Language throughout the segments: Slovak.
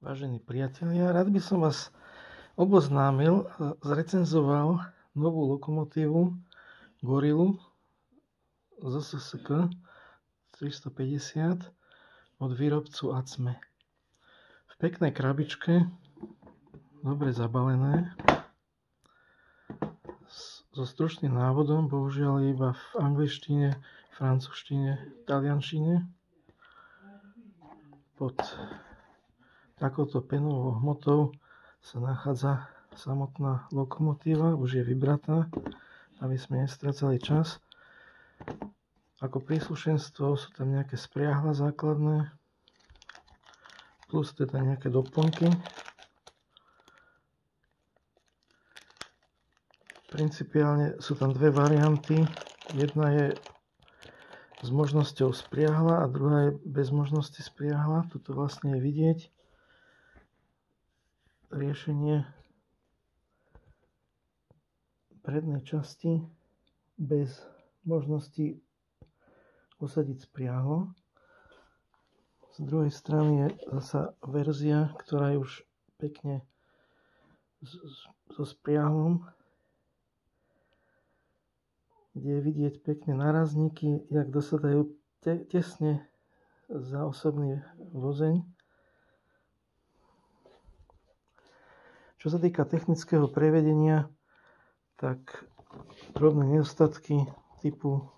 Vážení priatelia, rád by som vás oboznámil, zrecenzoval novú lokomotívu Gorilu z SSK 350 od výrobcu Acme. V peknej krabičke, dobre zabalené, so stručným návodom, bohužiaľ iba v angličtine, francúzštine, taliančine. Pod takouto penovou hmotou sa nachádza samotná lokomotíva, už je vybratá, aby sme nestracali čas. Ako príslušenstvo sú tam nejaké spriahla základné, plus teda nejaké doplnky. Principiálne sú tam dve varianty. Jedna je s možnosťou spriahla a druhá je bez možnosti spriahla. Tuto vlastne je vidieť riešenie prednej časti bez možnosti usadiť spriahlo. Z druhej strany je zasa verzia, ktorá je už pekne so spriahlom, kde je vidieť pekne nárazníky, jak dosadajú tesne za osobný vozeň. Čo sa týka technického prevedenia, tak drobné nedostatky typu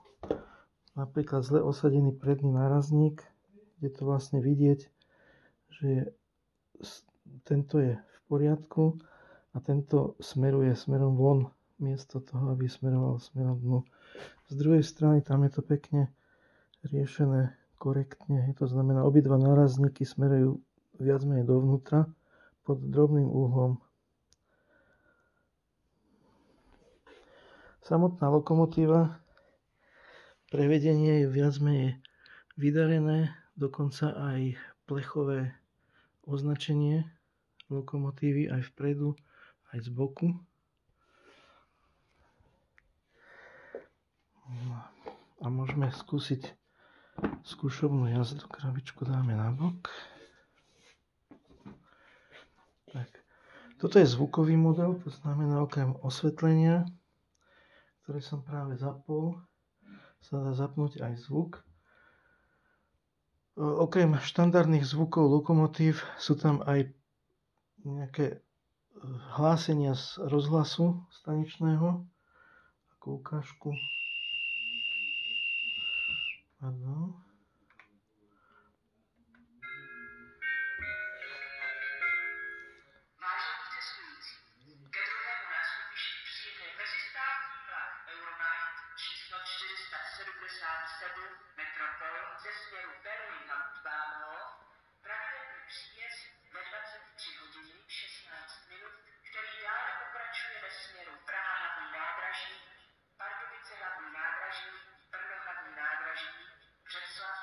napríklad zle osadený predný nárazník, kde to vlastne vidieť, že tento je v poriadku a tento smeruje smerom von, miesto toho, aby smeroval smerom dnu. Z druhej strany tam je to pekne riešené korektne. To znamená, obidva nárazníky smerujú viac menej dovnútra pod drobným úhlom. Samotná lokomotíva, prevedenie je viac menej vydarené, dokonca aj plechové označenie lokomotívy aj vpredu, aj z boku. A môžeme skúsiť skúšobnú jazdu. Krabičku dáme na bok. Tak. Toto je zvukový model, to znamená okrem osvetlenia, ktoré som práve zapol, sa dá zapnúť aj zvuk. Okrem štandardných zvukov lokomotív sú tam aj nejaké hlásenia z rozhlasu staničného, ako ukážku. Pardon. Vážení cestující, ke druhému nástupišti přijede mezistátní vlak Euronight číslo 477 Metropol ze směru Berlín-Hauptbahnhof, pravidelný příjezd ve 23 hodiny 16 minut, který dále pokračuje ve směru Praha hlavní nádraží, Pardubice hlavní nádraží, Brno hlavní nádraží, Břeclav,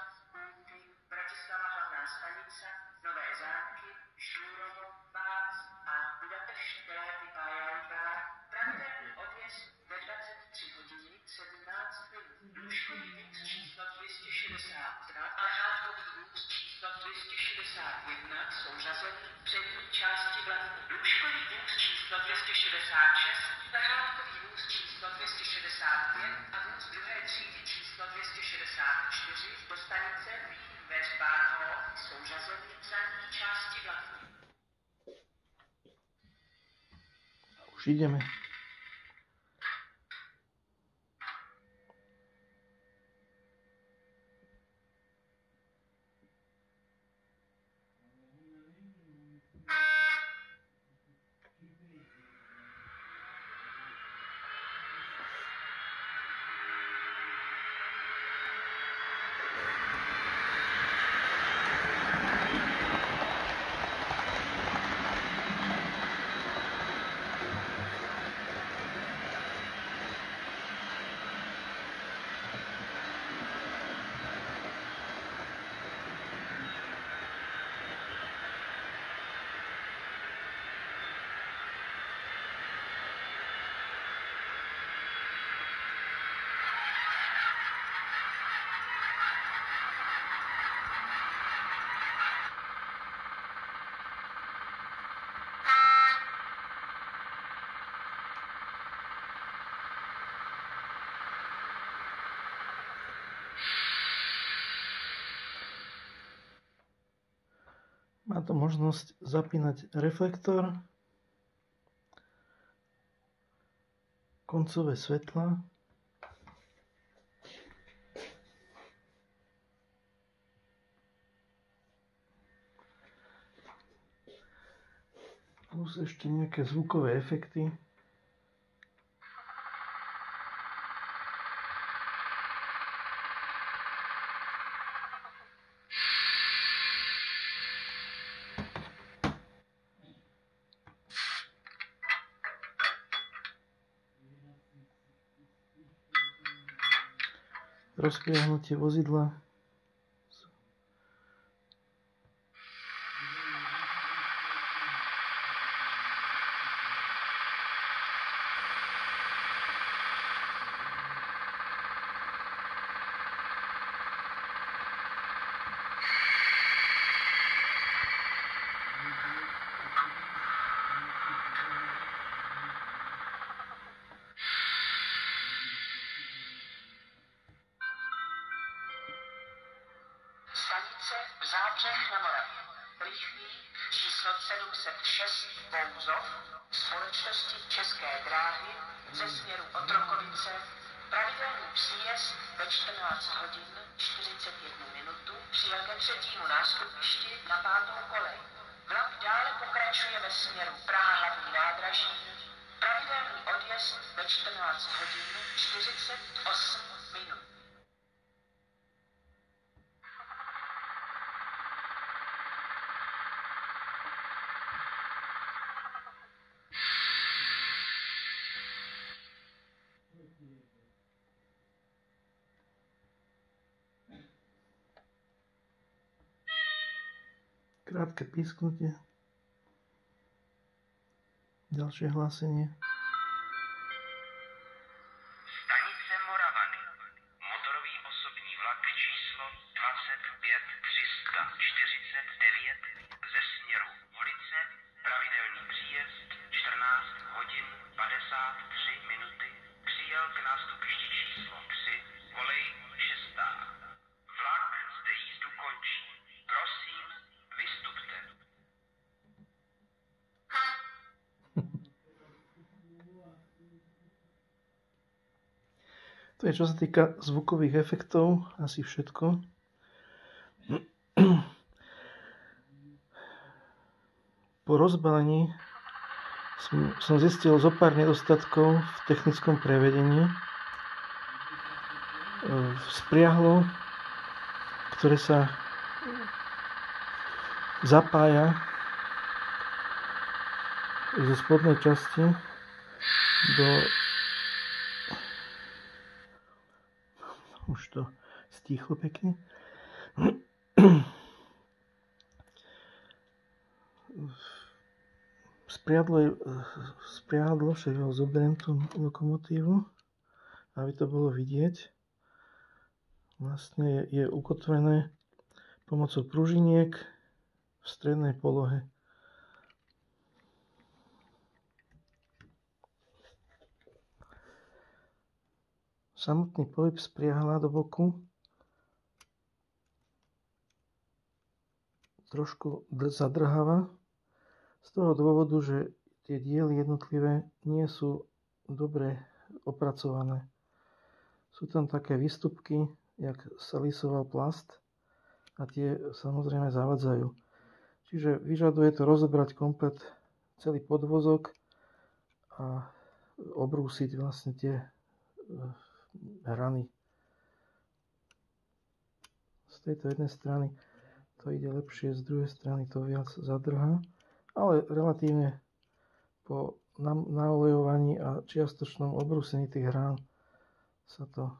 Úty, Bratislava hlavná stanica, Nové Zámky, Štúrovo, Vác a Budapešť Teléty Pájajvár, pravidelný odjezd ve 23 hodiny 17 minut. Lůžkový vůz číslo 262 a řádkový vůz číslo 261 jsou řazeny v přední části vlaku. Lůžkový vůz číslo 266, zahrádkový vůz číslo 265 a vůz druhé třídy číslo 264 do stanice Westbahnhof jsou řazeny v zadní části vlaku. Už ideme. Má to možnosť zapínať reflektor, koncové svetla, plus ešte nejaké zvukové efekty. Rozpriahnutie vozidla. Stanice v Zábřeh na Moravě. Rychlík číslo 706 Bouzov společnosti České dráhy ze směru Otrokovice. Pravidelný příjezd ve 14 hodin 41 minutu přijel ke třetímu nástupišti na 5. kolej. Vlak dále pokračuje ve směru Praha hlavní nádraží. Pravidelný odjezd ve 14 hodin 48 minut. Krátke písknutie. Ďalšie hlásenie. Stanice Moravany. Motorový osobní vlak číslo 25349 ze směru Holice. Pravidelný příjezd 14 hodin 53 minuty. Přijel k nástupišti číslo 3, kolej 6. Vlak zde jízdu končí. Prosím, vystupte. To je čo sa týka zvukových efektov, asi všetko. Po rozbalení som zistil zo pár nedostatkov v technickom prevedení. Spriahlo, ktoré sa zapája zo spodnej časti do... Už to stíchlo pekne. Spriadlo, však ho zoberiem tú lokomotívu, aby to bolo vidieť. Vlastne je ukotvené pomocou pružiniek v strednej polohe. Samotný pohyb spriahla do boku trošku zadrháva z toho dôvodu, že tie diely jednotlivé nie sú dobre opracované. Sú tam také výstupky, jak sa lisoval plast a tie samozrejme zavadzajú. Čiže vyžaduje to rozobrať komplet celý podvozok a obrúsiť vlastne tie hrany. Z tejto jednej strany to ide lepšie, z druhej strany to viac zadrhá, ale relatívne po naolejovaní a čiastočnom obrúsení tých hrán sa to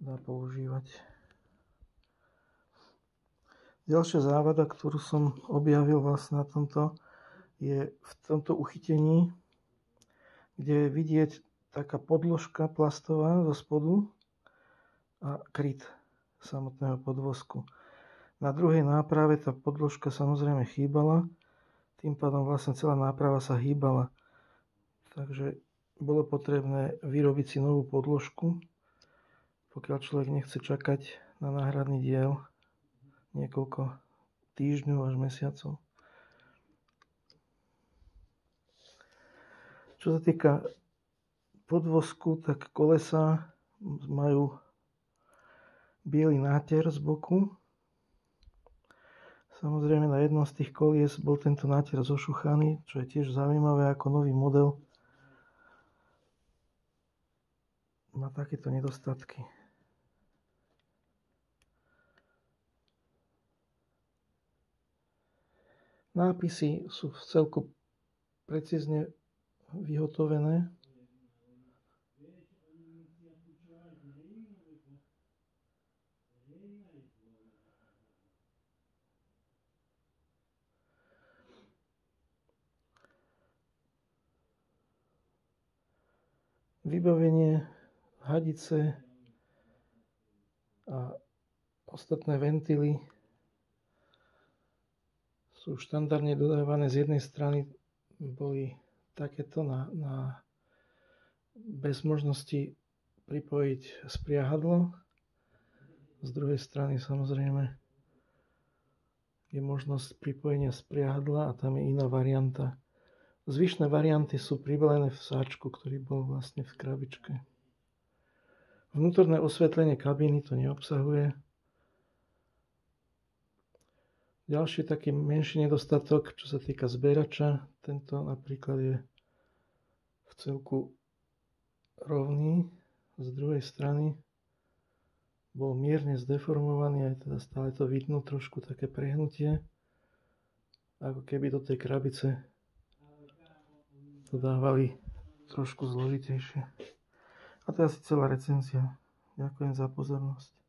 dá používať. Ďalšia závada, ktorú som objavil vlastne na tomto, je v tomto uchytení, kde je vidieť taká podložka plastová zo spodu a kryt samotného podvozku. Na druhej náprave tá podložka samozrejme chýbala, tým pádom vlastne celá náprava sa hýbala. Takže bolo potrebné vyrobiť si novú podložku, pokiaľ človek nechce čakať na náhradný diel niekoľko týždňov až mesiacov. Čo sa týka podvozku, tak kolesa majú biely náter z boku. Samozrejme na jednom z tých kolies bol tento náter zošuchaný, čo je tiež zaujímavé, ako nový model má takéto nedostatky. Nápisy sú vcelku precízne vyhotovené. Vybavenie, hadice a ostatné ventily sú štandardne dodávané. Z jednej strany boli takéto bez možnosti pripojiť spriahadlo. Z druhej strany samozrejme je možnosť pripojenia spriahadla a tam je iná varianta. Zvyšné varianty sú pribalené v sáčku, ktorý bol vlastne v krabičke. Vnútorné osvetlenie kabíny to neobsahuje. Ďalší taký menší nedostatok, čo sa týka zberača, tento napríklad je v celku rovný. Z druhej strany bol mierne zdeformovaný, aj teda stále to vidno trošku také prehnutie, ako keby do tej krabice to dávali trošku zložitejšie. A to je asi celá recenzia. Ďakujem za pozornosť.